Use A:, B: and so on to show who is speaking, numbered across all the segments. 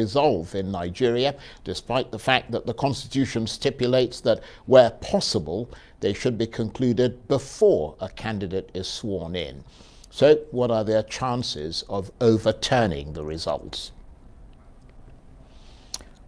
A: resolve in Nigeria, despite the fact that the Constitution stipulates that where possible, they should be concluded before a candidate is sworn in. So what are their chances of overturning the results?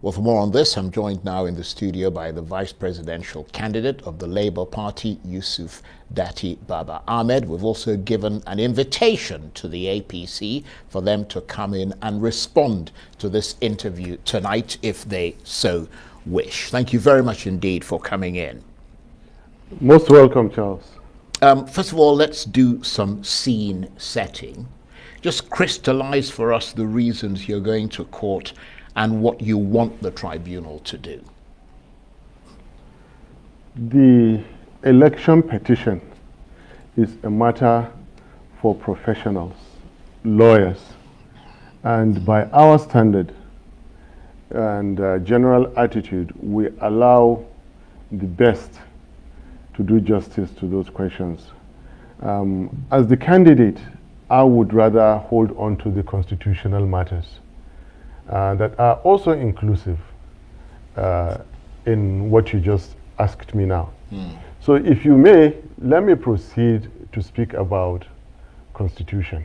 A: Well, for more on this, I'm joined now in the studio by the vice presidential candidate of the Labour Party, Yusuf Datti Baba-Ahmed. We've also given an invitation to the APC for them to come in and respond to this interview tonight if they so wish. Thank you very much indeed for coming in.
B: Most welcome, Charles.
A: First of all, let's do some scene setting. Just crystallize for us the reasons you're going to court and what you want the tribunal to do.
B: The election petition is a matter for professionals, lawyers, and by our standard and general attitude, we allow the best to do justice to those questions. As the candidate, I would rather hold on to the constitutional matters that are also inclusive in what you just asked me now. So if you may, let me proceed to speak about Constitution.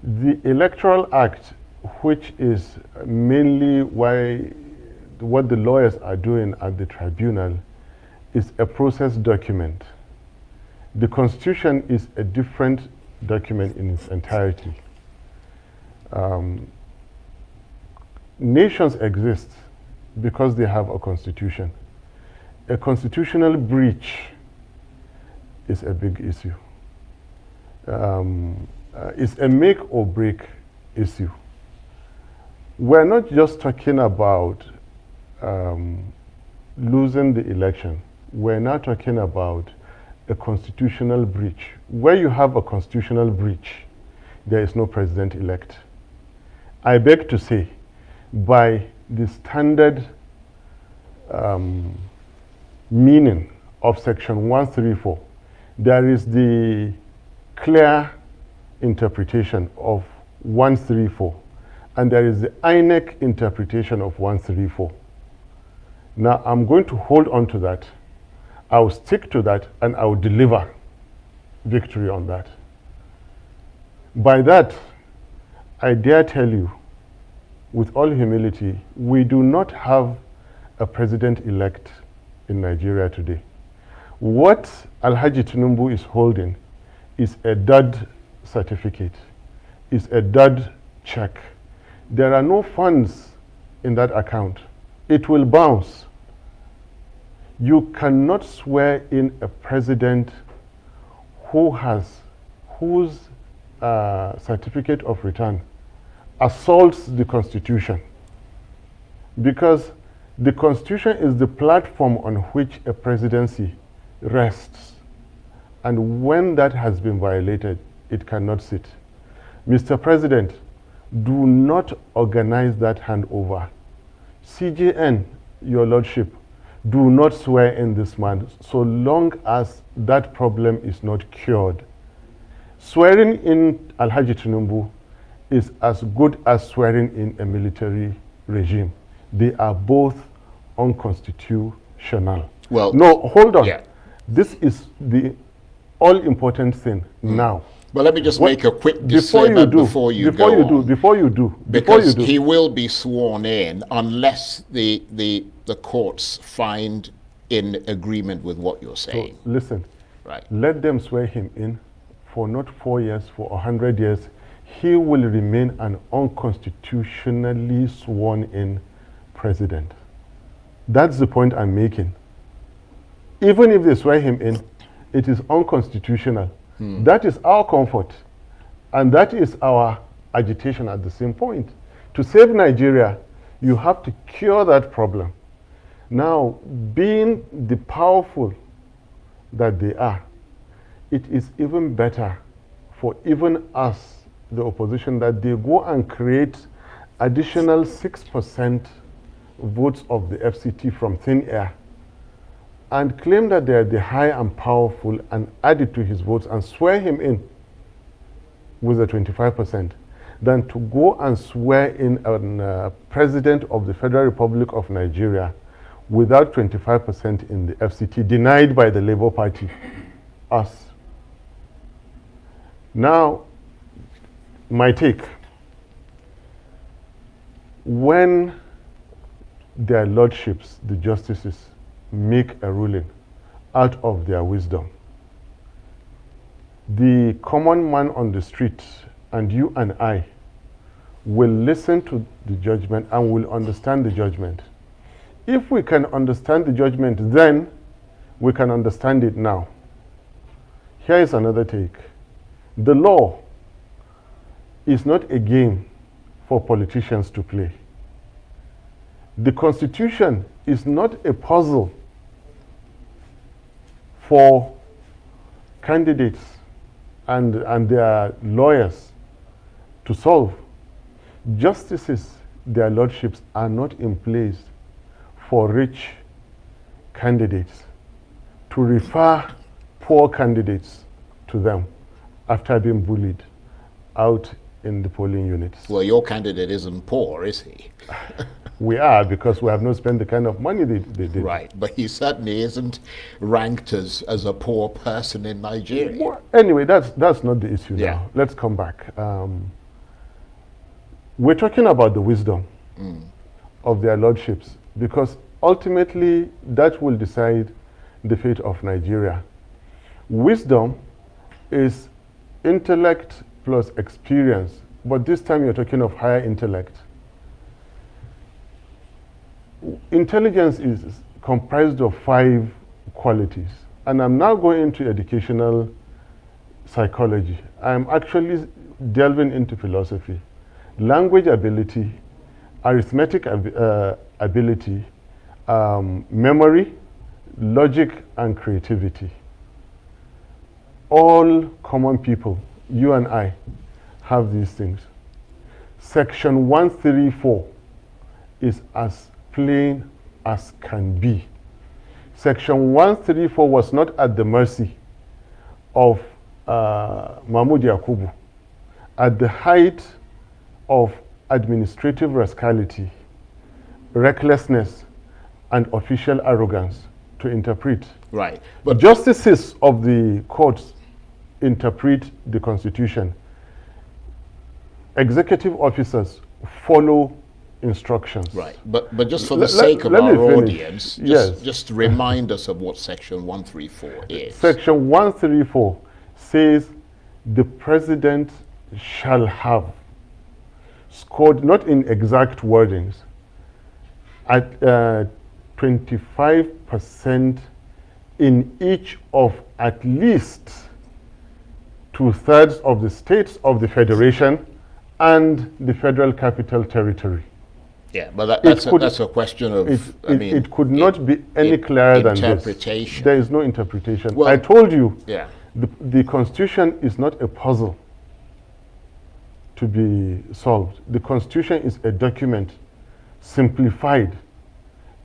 B: The Electoral Act, which is mainly what the lawyers are doing at the tribunal, is a process document. The Constitution is a different document in its entirety. Nations exist because they have a constitution. A constitutional breach is a big issue. It's a make or break issue. We're not just talking about losing the election. We're not talking about a constitutional breach. Where you have a constitutional breach, there is no president-elect. I beg to say, by the standard meaning of Section 134, there is the clear interpretation of 134, and there is the INEC interpretation of 134. Now, I'm going to hold on to that. I'll stick to that, and I'll deliver victory on that. By that, I dare tell you, with all humility, we do not have a president-elect in Nigeria today. What Alhaji Tinubu is holding is a dud certificate, is a dud check. There are no funds in that account. It will bounce. You cannot swear in a president whose certificate of return assaults the Constitution, because the Constitution is the platform on which a presidency rests, and when that has been violated, it cannot sit. Mr. President, do not organize that handover. CJN, your lordship, do not swear in this man so long as that problem is not cured. Swearing in Alhaji Tinubu is as good as swearing in a military regime. They are both unconstitutional.
A: Well,
B: no, hold on.
A: Yeah.
B: This is the all-important thing now.
A: But let me just make a quick disclaimer before you do. Because he will be sworn in unless the courts find in agreement with what you're saying.
B: So listen,
A: right?
B: Let them swear him in for not 4 years, for 100 years. He will remain an unconstitutionally sworn in president. That's the point I'm making. Even if they swear him in, it is unconstitutional. That is our comfort, and that is our agitation at the same point. To save Nigeria, you have to cure that problem. Now, being the powerful that they are, it is even better for even us, the opposition, that they go and create additional 6% votes of the FCT from thin air and claim that they are the high and powerful and add it to his votes and swear him in with the 25%. than to go and swear in a president of the Federal Republic of Nigeria without 25% in the FCT, denied by the Labour Party, us. Now, my take, when their lordships, the justices, make a ruling out of their wisdom, the common man on the street and you and I will listen to the judgment and will understand the judgment. If we can understand the judgment, then we can understand it now. Here is another take. The law is not a game for politicians to play. The Constitution is not a puzzle for candidates and their lawyers to solve. Justices, their lordships, are not in place for rich candidates to refer poor candidates to them after being bullied out in the polling units.
A: Well, your candidate isn't poor, is he?
B: We are, because we have not spent the kind of money they did.
A: Right, but he certainly isn't ranked as a poor person in Nigeria.
B: Well, anyway, that's not the issue
A: Yeah.
B: now. Let's come back. We're talking about the wisdom of their lordships, because ultimately that will decide the fate of Nigeria. Wisdom is intellect plus experience, but this time you're talking of higher intellect. Intelligence is comprised of 5 qualities, and I'm now going into educational psychology. I'm actually delving into philosophy. Language ability, arithmetic ability, memory, logic, and creativity. All common people, you and I, have these things. Section 134 is as plain as can be. Section 134 was not at the mercy of Mahmoud Yakubu. At the height of administrative rascality, recklessness, and official arrogance to interpret.
A: Right. But
B: justices of the courts interpret the Constitution. Executive officers follow instructions.
A: right. But just for the sake of
B: let me
A: our
B: finish.
A: audience,
B: Yes.
A: just remind us of what Section 134 is.
B: Section 134 says the president shall have scored, not in exact wordings, at 25% in each of at least 2/3 of the states of the federation and the Federal Capital Territory.
A: Yeah, but that's a question of,
B: it could not be any clearer than this.
A: Interpretation.
B: There is no interpretation.
A: Well,
B: I told you,
A: Yeah.
B: the Constitution is not a puzzle to be solved. The Constitution is a document simplified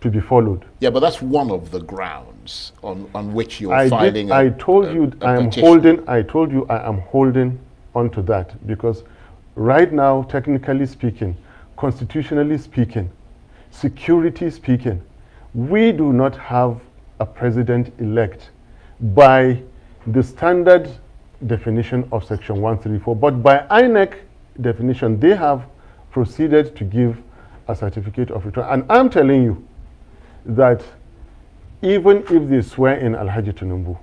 B: to be followed.
A: Yeah, but that's one of the grounds on which you're
B: I
A: filing
B: told you I am holding onto that, because right now, technically speaking, constitutionally speaking, security speaking, we do not have a president-elect by the standard definition of Section 134, but by INEC definition, they have proceeded to give a certificate of return. And I'm telling you that even if they swear in Alhaji Tinubu,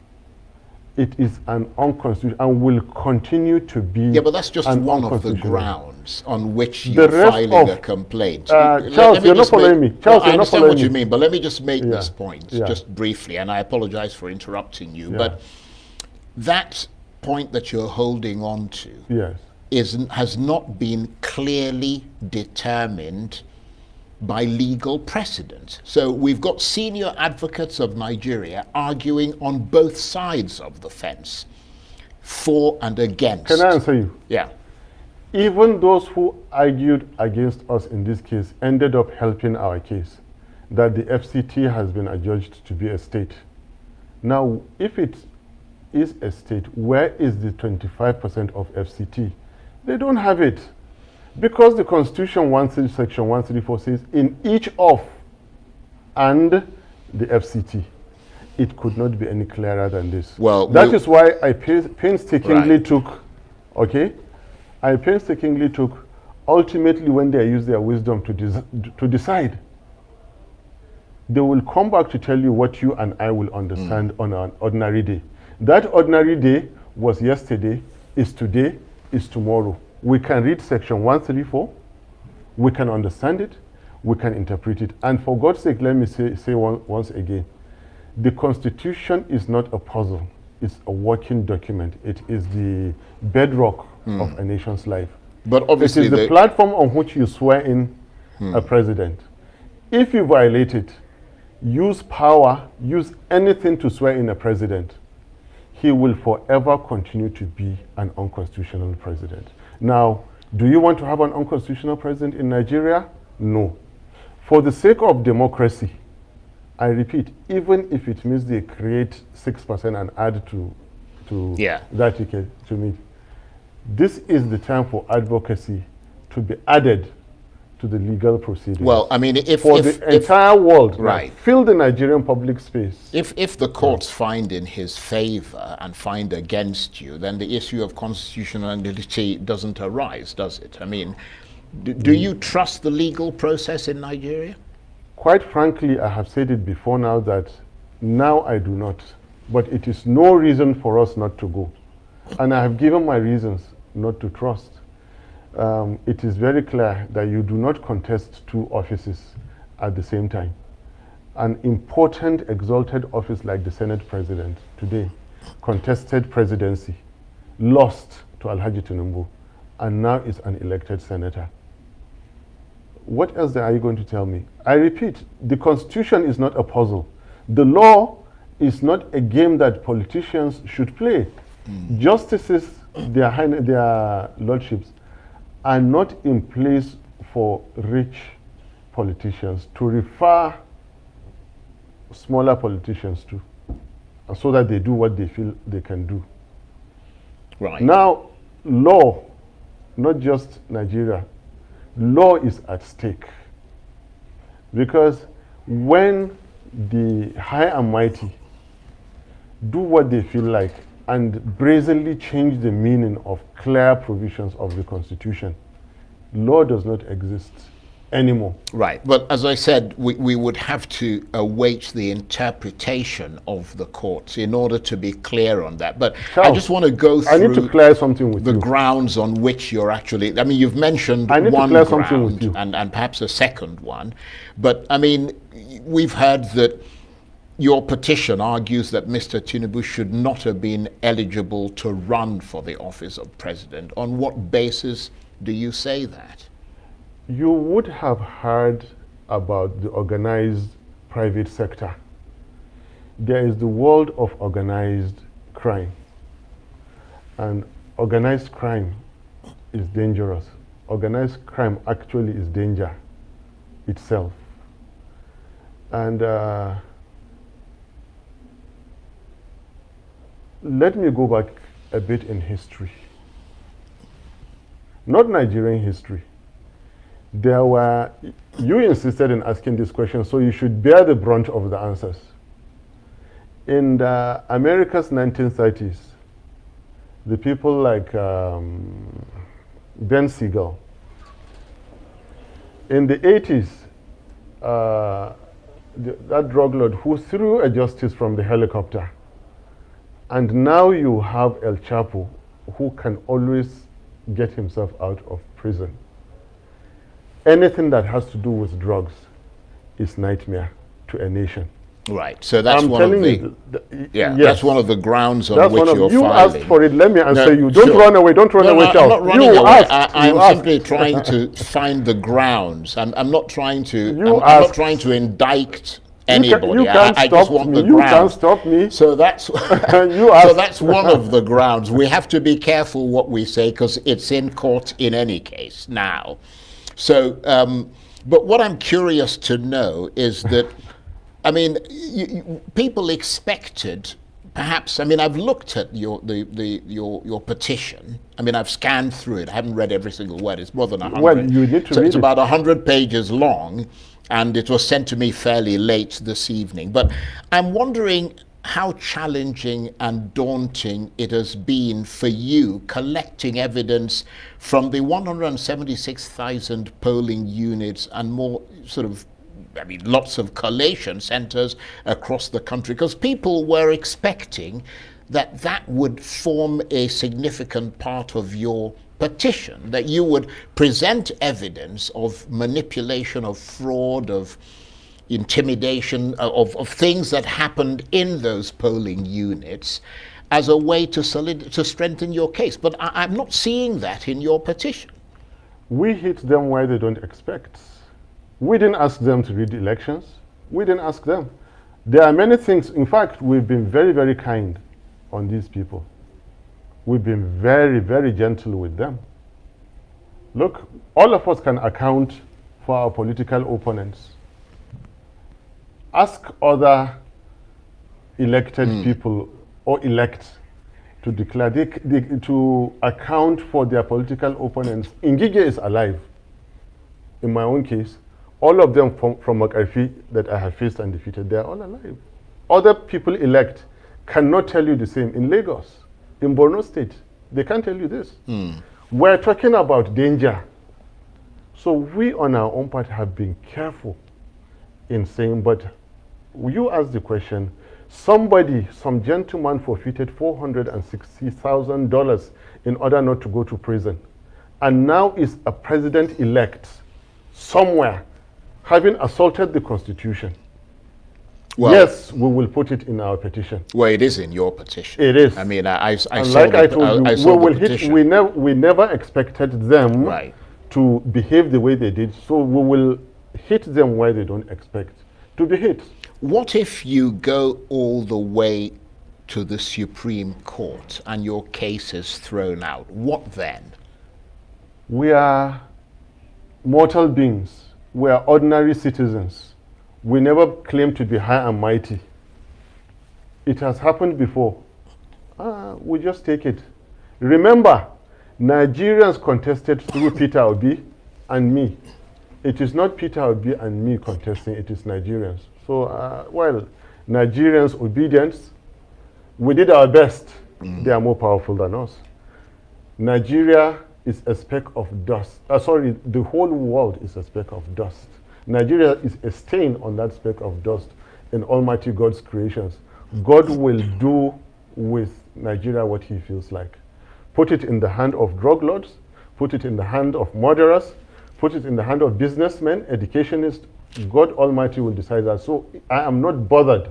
B: it is an unconstitutional and will continue to be.
A: Yeah, but that's just one of the grounds on which you're
B: The rest
A: filing
B: of-
A: a complaint.
B: Charles, you're not following me. Charles,
A: I
B: you're not
A: understand
B: following
A: what you
B: me.
A: mean, but let me just make
B: Yeah.
A: this point
B: Yeah.
A: just briefly, and I apologize for interrupting you.
B: Yeah.
A: But that point that you're holding on to
B: Yes.
A: has not been clearly determined by legal precedent. So we've got senior advocates of Nigeria arguing on both sides of the fence, for and against.
B: Can I answer you?
A: Yeah.
B: Even those who argued against us in this case ended up helping our case, that the FCT has been adjudged to be a state. Now, if it is a state, where is the 25% of FCT? They don't have it. Because the Constitution Section 134 says in each of and the FCT. It could not be any clearer than this.
A: Well,
B: that is why I painstakingly
A: Right.
B: took, okay? I painstakingly took, ultimately when they use their wisdom to decide, they will come back to tell you what you and I will understand on an ordinary day. That ordinary day was yesterday, is today, is tomorrow. We can read Section 134, we can understand it, we can interpret it. And for God's sake, let me say once again, the Constitution is not a puzzle, it's a working document. It is the bedrock of a nation's life.
A: But obviously
B: it is the platform on which you swear in a president. If you violate it, use power, use anything to swear in a president, he will forever continue to be an unconstitutional president. Now, do you want to have an unconstitutional president in Nigeria? No. For the sake of democracy, I repeat, even if it means they create 6% and add to that ticket to me, this is the time for advocacy to be added to the legal proceedings.
A: Well, I mean, if
B: the entire world,
A: right,
B: like, fill the Nigerian public space.
A: If the courts find in his favor and find against you, then the issue of constitutionality doesn't arise, does it? I mean, do you trust the legal process in Nigeria?
B: Quite frankly, I have said it before now that now I do not. But it is no reason for us not to go. And I have given my reasons not to trust. It is very clear that you do not contest two offices at the same time. An important, exalted office like the Senate President today, contested presidency, lost to Alhaji Tinubu, and now is an elected senator. What else are you going to tell me? I repeat, the Constitution is not a puzzle. The law is not a game that politicians should play. Justices, their lordships, are not in place for rich politicians to refer smaller politicians to, so that they do what they feel they can do.
A: Right.
B: Now, law, not just Nigeria, law is at stake. Because when the high and mighty do what they feel like and brazenly change the meaning of clear provisions of the Constitution, law does not exist anymore.
A: Right, but as I said, we would have to await the interpretation of the courts in order to be clear on that. But
B: Charles,
A: I just want to go through
B: I need to clear something with
A: the
B: you.
A: grounds on which you're actually, I mean, you've mentioned
B: I need
A: one
B: to clear something with
A: ground
B: you.
A: and perhaps a second one. But I mean, we've heard that your petition argues that Mr. Tinubu should not have been eligible to run for the office of president. On what basis do you say that?
B: You would have heard about the organized private sector. There is the world of organized crime. And organized crime is dangerous. Organized crime actually is danger itself. And let me go back a bit in history. Not Nigerian history. There were, you insisted in asking this question, so you should bear the brunt of the answers. In the America's 1930s, the people like Ben Siegel. In the 80s, that drug lord who threw a justice from the helicopter. And now you have El Chapo, who can always get himself out of prison. Anything that has to do with drugs is nightmare to a nation.
A: Right. So that's one of the
B: yes.
A: That's one of the grounds on
B: That's
A: which you're
B: you
A: filing.
B: asked for it. Let me answer
A: No,
B: you. Don't
A: sure.
B: run away. Don't run away,
A: I'm
B: Charles.
A: not running
B: You
A: away.
B: asked.
A: I'm
B: You asked.
A: simply trying to find the grounds. I'm not trying to.
B: You
A: I'm not
B: asked.
A: trying to indict anybody.
B: You can't
A: I just want the
B: You
A: grounds.
B: can't stop me.
A: So that's
B: You
A: so
B: asked.
A: that's one of the grounds. We have to be careful what we say because it's in court in any case now. So, but what I'm curious to know is that, I mean, people expected perhaps, I mean, I've looked at your petition. I mean, I've scanned through it. I haven't read every single word. It's more than 100.
B: Well, you need to
A: so
B: read
A: it's
B: it.
A: about 100 pages long, and it was sent to me fairly late this evening. But I'm wondering how challenging and daunting it has been for you collecting evidence from the 176,000 polling units and more sort of, I mean, lots of collation centers across the country, because people were expecting that that would form a significant part of your petition, that you would present evidence of manipulation, of fraud, of intimidation, of things that happened in those polling units as a way to strengthen your case. But I'm not seeing that in your petition.
B: We hit them where they don't expect. We didn't ask them to read elections. We didn't ask them. There are many things. In fact, we've been very, very kind on these people. We've been very, very gentle with them. Look, all of us can account for our political opponents. Ask other elected people or elect to declare, to account for their political opponents. Ngige is alive. In my own case, all of them from McAfee that I have faced and defeated, they are all alive. Other people elect cannot tell you the same. In Lagos, in Borno State, they can't tell you this. We're talking about danger. So we on our own part have been careful in saying, but you asked the question, somebody, some gentleman forfeited $460,000 in order not to go to prison, and now is a president-elect somewhere having assaulted the Constitution. Well, yes, we will put it in our petition.
A: Well, it is in your petition.
B: It is.
A: I mean, I saw
B: like I told you,
A: saw the petition.
B: We never expected them to behave the way they did, so we will hit them where they don't expect to be hit.
A: What if you go all the way to the Supreme Court and your case is thrown out? What then?
B: We are mortal beings. We are ordinary citizens. We never claim to be high and mighty. It has happened before. We just take it. Remember, Nigerians contested through Peter Obi and me. It is not Peter Obi and me contesting, it is Nigerians. So, well, Nigerians' obedience, we did our best. They are more powerful than us. Nigeria is a speck of dust. Sorry, the whole world is a speck of dust. Nigeria is a stain on that speck of dust in Almighty God's creations. God will do with Nigeria what he feels like. Put it in the hand of drug lords, put it in the hand of murderers, put it in the hand of businessmen, educationists. God Almighty will decide that. So I am not bothered.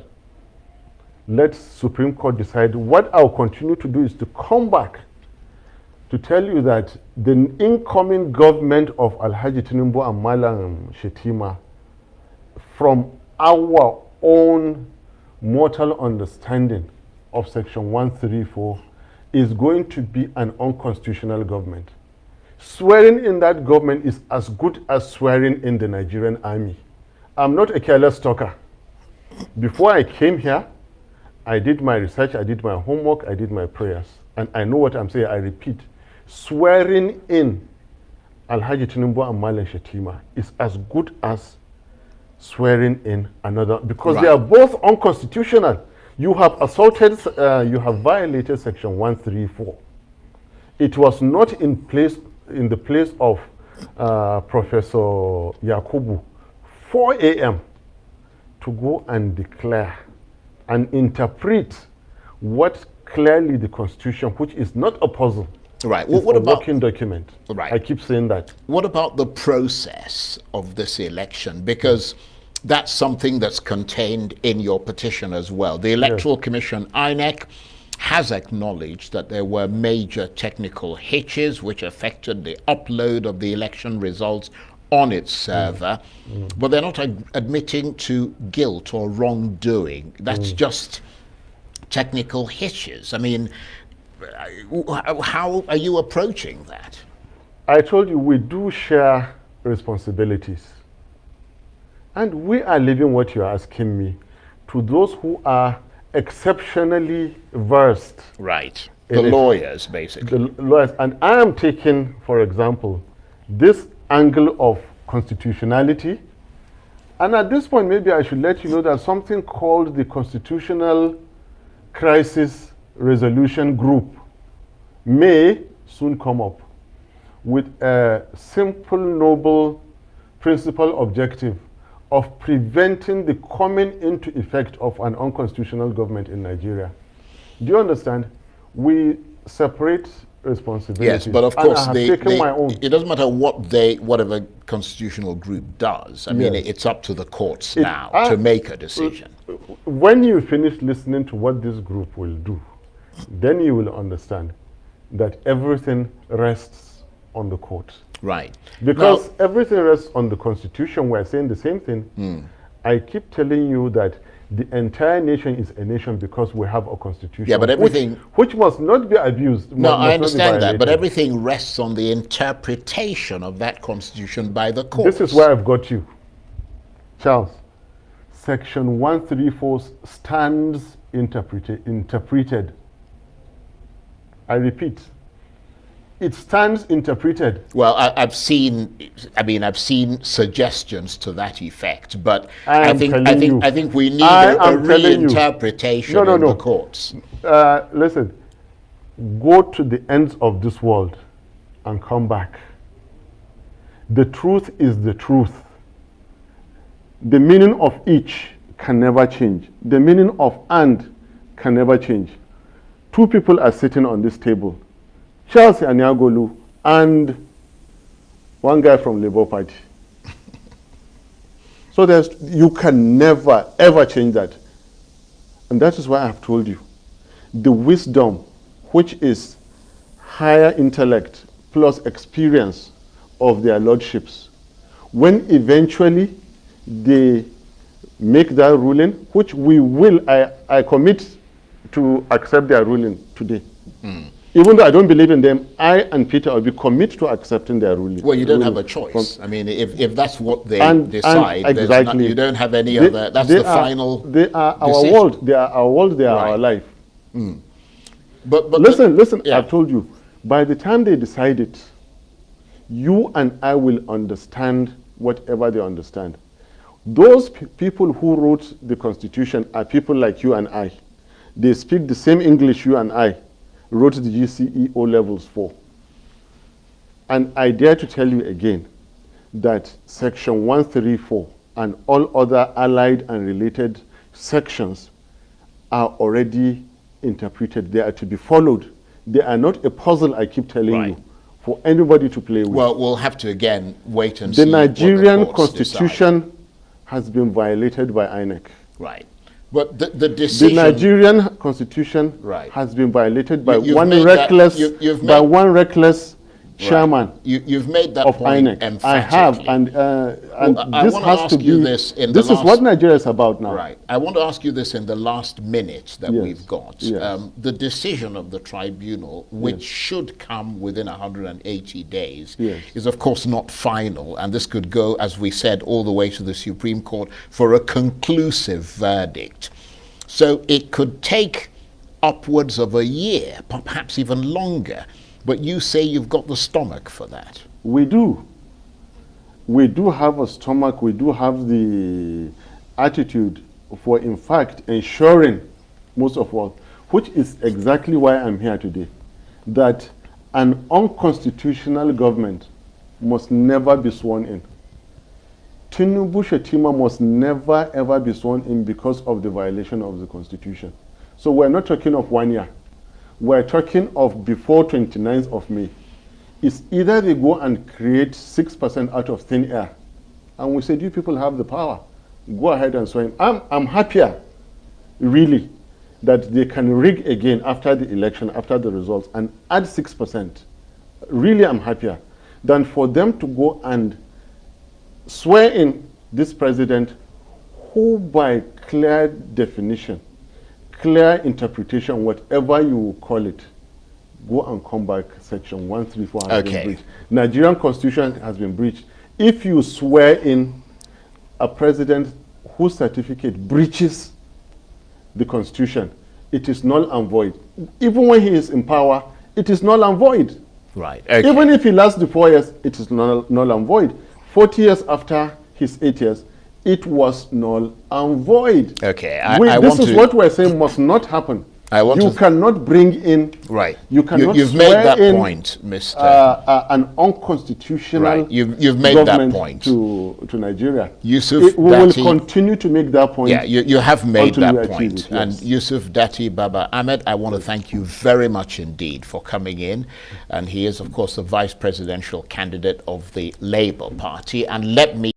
B: Let Supreme Court decide. What I'll continue to do is to come back to tell you that the incoming government of Alhaji Tinubu and Malam Shetima, from our own mortal understanding of Section 134, is going to be an unconstitutional government. Swearing in that government is as good as swearing in the Nigerian army. I'm not a careless talker. Before I came here, I did my research, I did my homework, I did my prayers. And I know what I'm saying, I repeat. Swearing in Alhaji Tinubu and Malam Shetima is as good as swearing in another, because they are both unconstitutional. You have assaulted, you have violated Section 134. It was not in the place of Professor Yakubu, 4 a.m. to go and declare and interpret what clearly the Constitution, which is not a puzzle,
A: right. Well, what
B: a
A: about
B: working document.
A: Right.
B: I keep saying that.
A: What about the process of this election? Because that's something that's contained in your petition as well. The Electoral Commission, INEC, has acknowledged that there were major technical hitches which affected the upload of the election results on its server, but they're not admitting to guilt or wrongdoing. That's just technical hitches. I mean, how are you approaching that?
B: I told you we do share responsibilities. And we are leaving what you're asking me to those who are exceptionally versed.
A: Right.
B: in
A: The
B: it.
A: lawyers, basically.
B: The lawyers. And I am taking, for example, this angle of constitutionality. And at this point, maybe I should let you know that something called the Constitutional Crisis Resolution Group may soon come up with a simple, noble principal objective of preventing the coming into effect of an unconstitutional government in Nigeria. Do you understand? We separate responsibilities.
A: Yes, but of
B: and
A: course,
B: I have taken my own.
A: it doesn't matter whatever constitutional group does. I mean,
B: Yes.
A: it's up to the courts now to make a decision.
B: When you finish listening to what this group will do, then you will understand that everything rests on the courts.
A: Right.
B: Because
A: Now,
B: everything rests on the Constitution. We're saying the same thing. I keep telling you that the entire nation is a nation because we have a constitution.
A: Yeah, but everything...
B: which must not be abused.
A: No,
B: must
A: I
B: not be
A: understand that, but
B: violated.
A: everything rests on the interpretation of that constitution by the courts.
B: This is where I've got you. Charles, Section 134 stands interpreted. I repeat, it stands interpreted.
A: Well, I've seen suggestions to that effect, but I think we need a reinterpretation in the courts.
B: Listen, go to the ends of this world and come back. The truth is the truth. The meaning of each can never change. The meaning of and can never change. Two people are sitting on this table, Charles Anyagolu and one guy from Labour Party. So you can never, ever change that. And that is why I have told you, the wisdom, which is higher intellect plus experience of their lordships, when eventually they make that ruling, which we will, I commit to accept their ruling today. Even though I don't believe in them, I and Peter will be committed to accepting their ruling.
A: Well, you don't have a choice. I mean, if that's what they decide,
B: and exactly.
A: you don't have any other. That's the final.
B: They are our
A: decision.
B: world. They are our world. They are our life.
A: But
B: listen.
A: yeah.
B: I've told you. By the time they decide it, you and I will understand whatever they understand. Those people who wrote the Constitution are people like you and I. They speak the same English you and I wrote the GCE O levels for. And I dare to tell you again that Section 134 and all other allied and related sections are already interpreted. They are to be followed. They are not a puzzle, I keep telling you, for anybody to play with.
A: Well, we'll have to again wait and see.
B: The Nigerian
A: what the courts
B: Constitution
A: decide.
B: has been violated by INEC.
A: Right. But the decision...
B: The Nigerian Constitution has been violated by one reckless chairman
A: you've made that
B: of
A: point
B: INEC.
A: emphatically.
B: I have, and this has to be... This is what Nigeria is about now.
A: Right. I want to ask you this in the last minute that we've got.
B: Yes.
A: The decision of the tribunal, which should come within 180 days, is of course not final, and this could go, as we said, all the way to the Supreme Court for a conclusive verdict. So it could take upwards of a year, perhaps even longer. But you say you've got the stomach for that.
B: We do. We do have a stomach. We do have the attitude for, in fact, ensuring most of all, which is exactly why I'm here today, that an unconstitutional government must never be sworn in. Tinubu Shetima must never ever be sworn in because of the violation of the Constitution. So we're not talking of 1 year. We're talking of before 29th of May. It's either they go and create 6% out of thin air, and we said, you people have the power. Go ahead and swear in. I'm happier, really, that they can rig again after the election, after the results, and add 6%. Really, I'm happier than for them to go and swear in this president who, by clear definition, clear interpretation, whatever you will call it, go and come back, Section 134 has been breached. Nigerian Constitution has been breached. If you swear in a president whose certificate breaches the Constitution, it is null and void. Even when he is in power, it is null and void.
A: Right. Okay.
B: Even if he lasts the 4 years, it is null and void. 40 years after his 8 years, it was null and void.
A: Okay.
B: This is what we're saying must not happen. You cannot bring in,
A: right.
B: You cannot
A: you've made that point, Mr.
B: An unconstitutional
A: right. You've made that point
B: to Nigeria.
A: Yusuf
B: we will continue to make that point.
A: Yeah, you have made that point.
B: It, yes.
A: And Yusuf Datti Baba-Ahmed, I want to thank you very much indeed for coming in. And he is, of course, the vice presidential candidate of the Labour Party. And let me